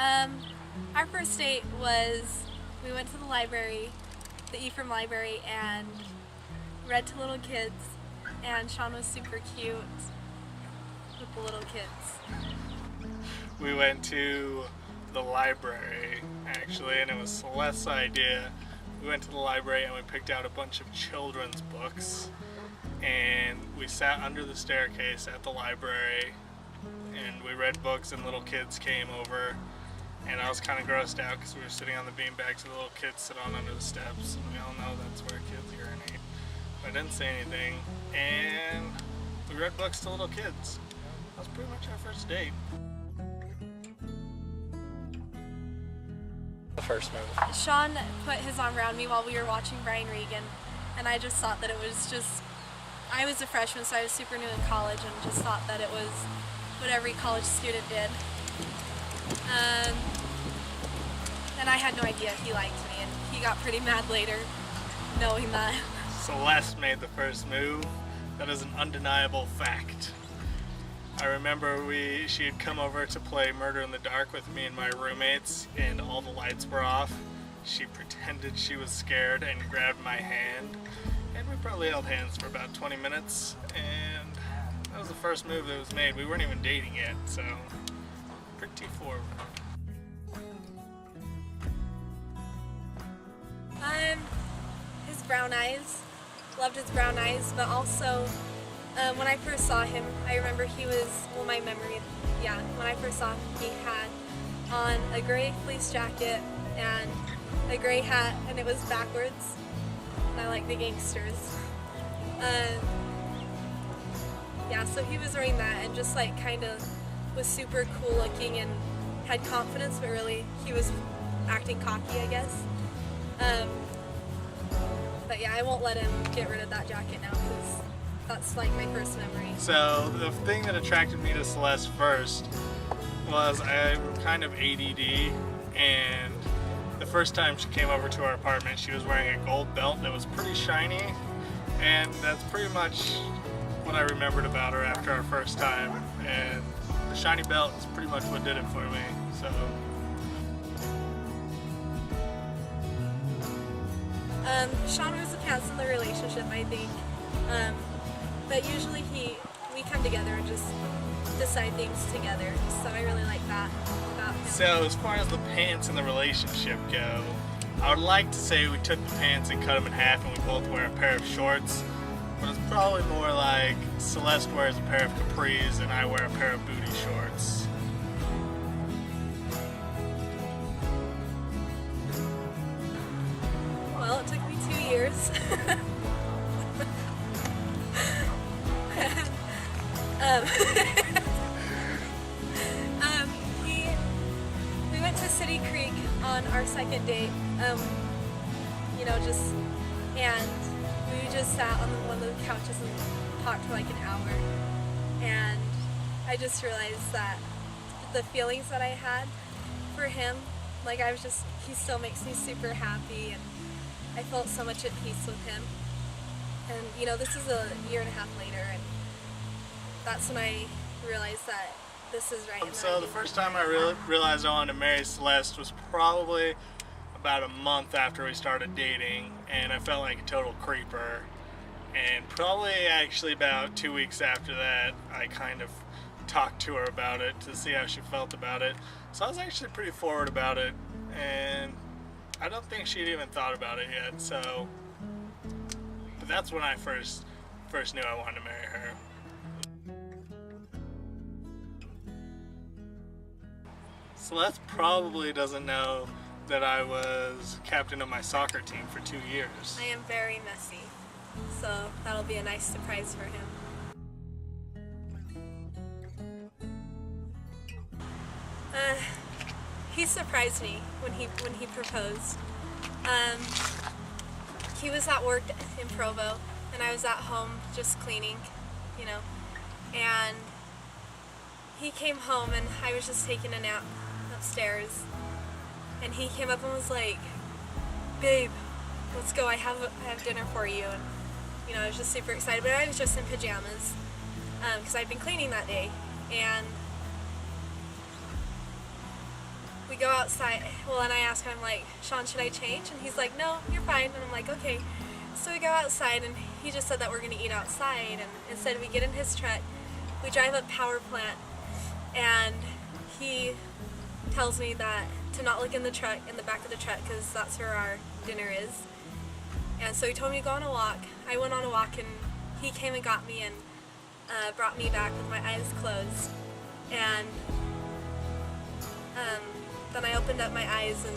Our first date was we went to the library, the Ephraim Library, and read to little kids. And Shawn was super cute with the little kids. We went to the library, actually, and it was Celeste's idea. We went to the library and we picked out a bunch of children's books, and we sat under the staircase at the library and we read books, and little kids came over, and I was kind of grossed out because we were sitting on the beanbags, so the little kids sit on under the steps, and we all know that's where kids urinate. But I didn't say anything, and we read books to little kids. That was pretty much our first date. The first movie. Shawn put his arm around me while we were watching Brian Regan, and I just thought that it was just, I was a freshman, so I was super new in college, and just thought that it was what every college student did. And I had no idea he liked me, and he got pretty mad later knowing that. Celeste made the first move. That is an undeniable fact. I remember she had come over to play Murder in the Dark with me and my roommates, and all the lights were off. She pretended she was scared and grabbed my hand, and we probably held hands for about 20 minutes, and that was the first move that was made. We weren't even dating yet, so pretty forward. His brown eyes. Loved his brown eyes, but also when I first saw him, I remember he was, well, my memory, yeah, when I first saw him, he had on a gray fleece jacket and a gray hat, and it was backwards, and I like the gangsters. Yeah, so he was wearing that and just like kind of was super cool looking and had confidence, but really he was acting cocky, I guess. But yeah, I won't let him get rid of that jacket now because that's like my first memory. So the thing that attracted me to Celeste first was I'm kind of ADD, and the first time she came over to our apartment, she was wearing a gold belt that was pretty shiny, and that's pretty much what I remembered about her after our first time, and the shiny belt is pretty much what did it for me. So Shawn was the pants in the relationship, I think. But usually we come together and just decide things together. So I really like that about him. So as far as the pants in the relationship go, I would like to say we took the pants and cut them in half and we both wear a pair of shorts. But it's probably more like Celeste wears a pair of capris and I wear a pair of booty shorts. Well, it took me 2 years. We went to City Creek on our second date, you know, and we just sat on one of the couches and talked for like an hour, and I just realized that the feelings that I had for him, like he still makes me super happy, and I felt so much at peace with him. And you know, this is a year and a half later, and that's when I realized that this is right. So the first time I realized I wanted to marry Celeste was probably about a month after we started dating, and I felt like a total creeper. And probably actually about 2 weeks after that, I kind of talked to her about it to see how she felt about it. So I was actually pretty forward about it, and I don't think she'd even thought about it yet. So, but that's when I first knew I wanted to marry her. Celeste probably doesn't know that I was captain of my soccer team for 2 years. I am very messy, so that'll be a nice surprise for him. He surprised me when he proposed. He was at work in Provo, and I was at home just cleaning, you know, and he came home and I was just taking a nap upstairs, and he came up and was like, "Babe, let's go, I have dinner for you." And you know, I was just super excited, but I was just in pajamas because I'd been cleaning that day, and we go outside. Well, and I ask him, I'm like, Shawn, should I change? And he's like, no, you're fine. And I'm like, okay. So we go outside, and he just said that we're going to eat outside. And instead, we get in his truck. We drive up Power Plant, and he tells me that to not look in the truck, in the back of the truck, because that's where our dinner is. And so he told me to go on a walk. I went on a walk, and he came and got me and brought me back with my eyes closed. And then I opened up my eyes, and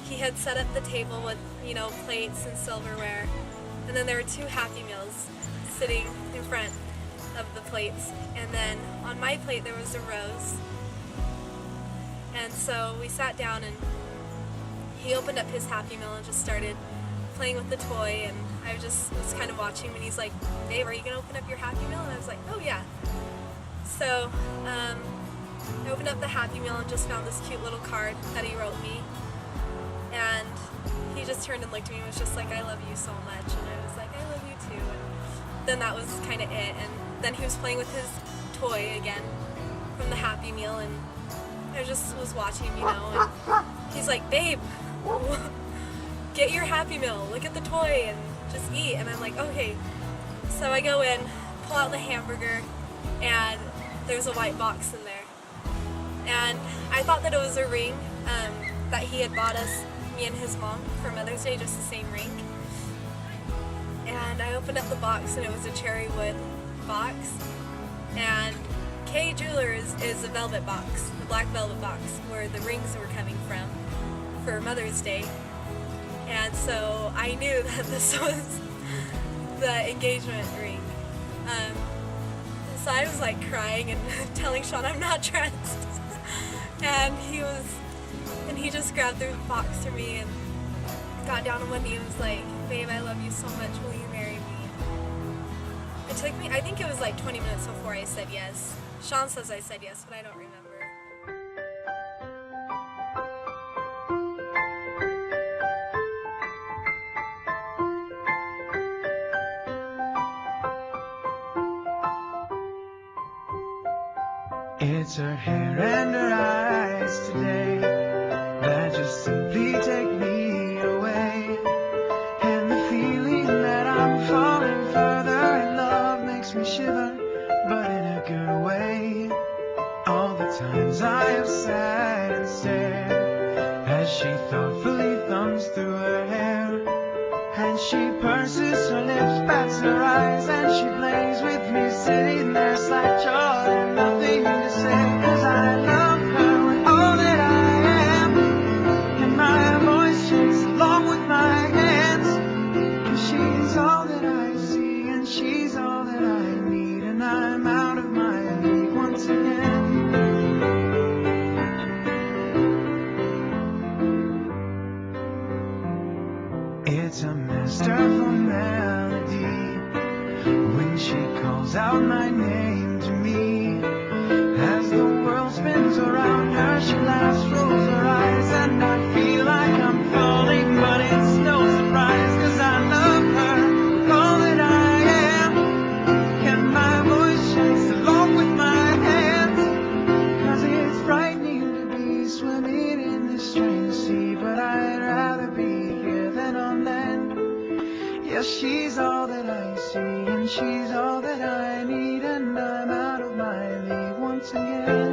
he had set up the table with, you know, plates and silverware. And then there were 2 Happy Meals sitting in front of the plates. And then on my plate there was a rose. And so we sat down, and he opened up his Happy Meal and just started playing with the toy, and I just was kind of watching him, and he's like, Babe, are you gonna open up your Happy Meal? And I was like, oh yeah. So I opened up the Happy Meal and just found this cute little card that he wrote me, and he just turned and looked at me and was just like, I love you so much. And I was like, I love you too. And then that was kind of it. And then he was playing with his toy again from the Happy Meal, and I just was watching him, you know, and he's like, Babe, get your Happy Meal, look at the toy, and just eat. And I'm like, okay. So I go in, pull out the hamburger, and there's a white box in there. And I thought that it was a ring that he had bought us, me and his mom, for Mother's Day, just the same ring. And I opened up the box, and it was a cherry wood box. And K Jewelers is a velvet box, the black velvet box, where the rings were coming from for Mother's Day. And so I knew that this was the engagement ring. So I was like crying and telling Shawn I'm not dressed. And he just grabbed the box for me and got down on one knee and was like, Babe, I love you so much, will you marry me? It took me, I think it was like 20 minutes before I said yes. Shawn says I said yes, but I don't remember. It's her hair and her eyes today that just simply take me away. And the feeling that I'm falling further in love makes me shiver, but in a good way. All the times I have sat and stared as she thoughtfully thumbs through her hair, and she purses her lips, bats her eyes, and she plays with me, sitting there slack-jawed and nothing to say. 'Cause I love her with all that I am, and my voice shakes along with my hands. 'Cause she's all that I see, and she's all that I need, and I'm out of my league once again. It's a masterful melody when she calls out my name to me. As the world spins around her, she laughs, rolls her eyes, and I feel like I'm falling, but it's no surprise. 'Cause I love her with all that I am, and my voice shakes along with my hands. 'Cause it's frightening to be swimming in this strange sea, but I'd rather be here than on land. Yes, she's all that I see, and she's all that I need, and I'm out of my league once again.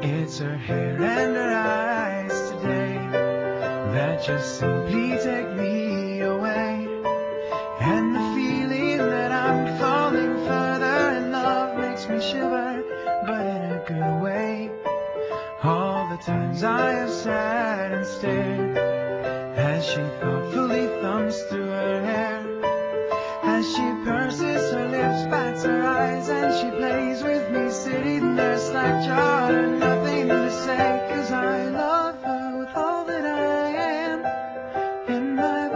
It's her hair and her eyes today that just simply take me away. And the feeling that I'm falling further in love makes me shiver, but in a good way. All the times I have sat and stared as she thoughtfully thumbs through her hair, as she purses her lips, bats her eyes, and she plays with me, sitting there slack-jawed and nothing to say. 'Cause I love her with all that I am, and my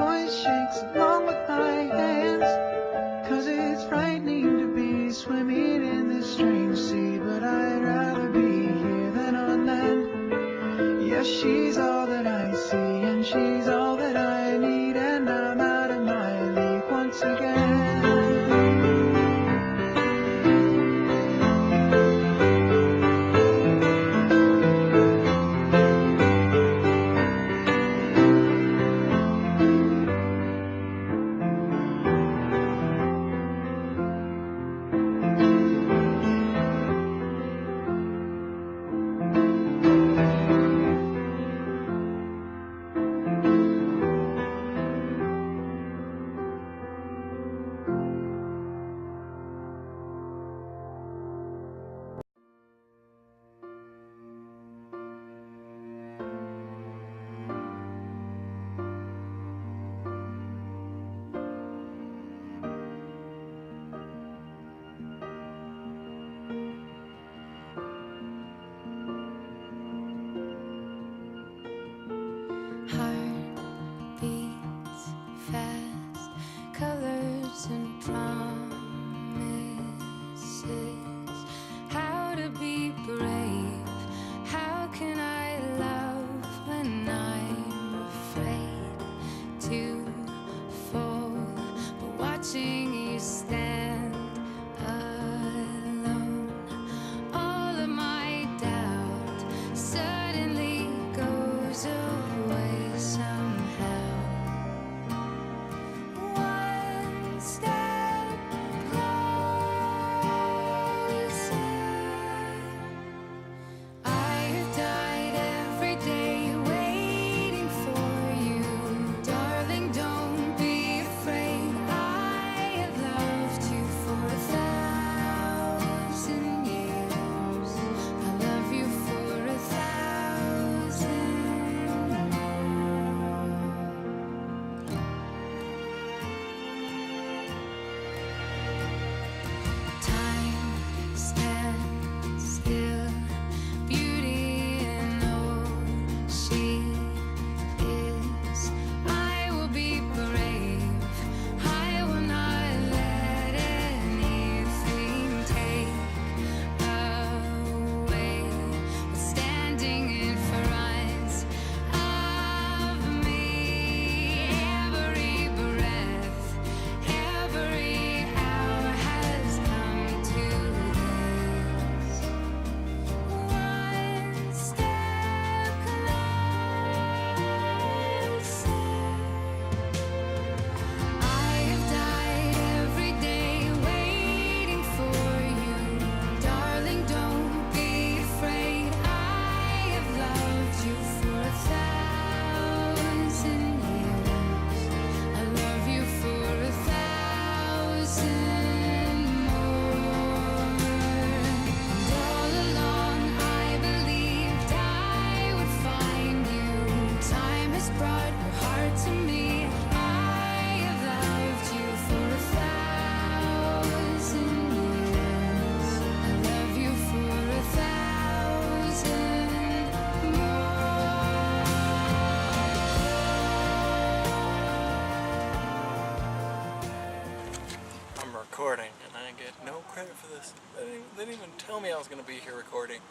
private for this. They didn't even tell me I was going to be here recording.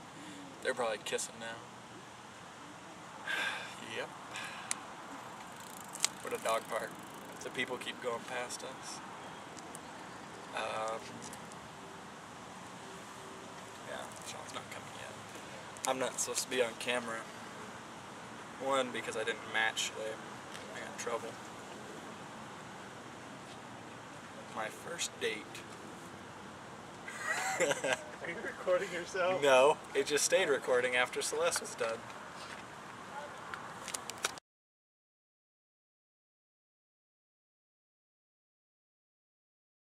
They're probably kissing now. Yep. What a dog park. The people keep going past us. Yeah, Shawn's not coming yet. I'm not supposed to be on camera. One, because I didn't match today. I got in trouble. My first date. Are you recording yourself? No, it just stayed recording after Celeste was done.